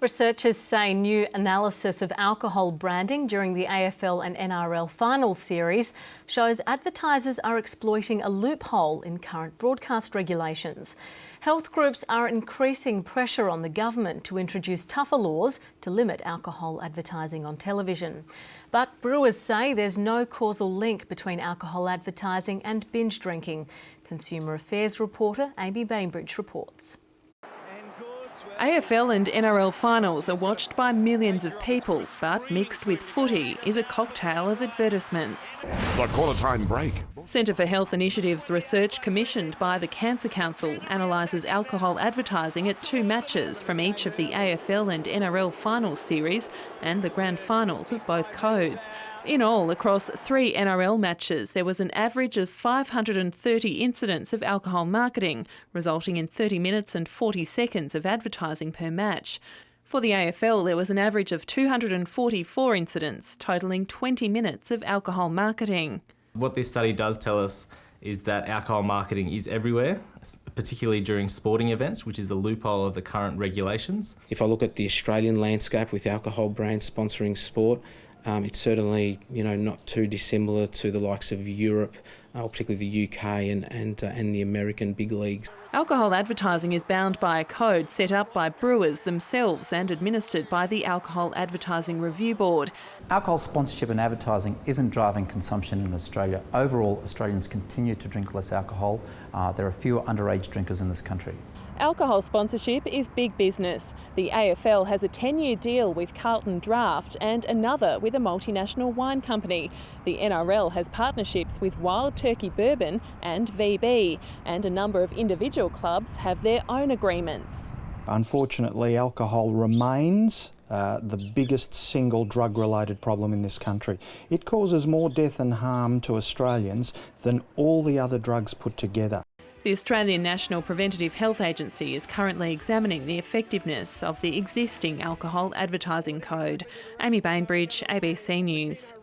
Researchers say new analysis of alcohol branding during the AFL and NRL final series shows advertisers are exploiting a loophole in current broadcast regulations. Health groups are increasing pressure on the government to introduce tougher laws to limit alcohol advertising on television. But brewers say there's no causal link between alcohol advertising and binge drinking. Consumer Affairs reporter Amy Bainbridge reports. AFL and NRL finals are watched by millions of people, but mixed with footy is a cocktail of advertisements. The quarter time break. Centre for Health Initiatives research commissioned by the Cancer Council analyses alcohol advertising at two matches from each of the AFL and NRL finals series and the grand finals of both codes. In all, across 3 NRL matches, there was an average of 530 incidents of alcohol marketing, resulting in 30 minutes and 40 seconds of advertising per match. For the AFL, there was an average of 244 incidents, totalling 20 minutes of alcohol marketing. What this study does tell us is that alcohol marketing is everywhere, particularly during sporting events, which is the loophole of the current regulations. If I look at the Australian landscape with alcohol brands sponsoring sport, it's certainly not too dissimilar to the likes of Europe, particularly the UK and the American big leagues. Alcohol advertising is bound by a code set up by brewers themselves and administered by the Alcohol Advertising Review Board. Alcohol sponsorship and advertising isn't driving consumption in Australia. Overall, Australians continue to drink less alcohol. There are fewer underage drinkers in this country. Alcohol sponsorship is big business. The AFL has a 10-year deal with Carlton Draft and another with a multinational wine company. The NRL has partnerships with Wild Turkey Bourbon and VB, and a number of individual clubs have their own agreements. Unfortunately, alcohol remains the biggest single drug-related problem in this country. It causes more death and harm to Australians than all the other drugs put together. The Australian National Preventative Health Agency is currently examining the effectiveness of the existing alcohol advertising code. Amy Bainbridge, ABC News.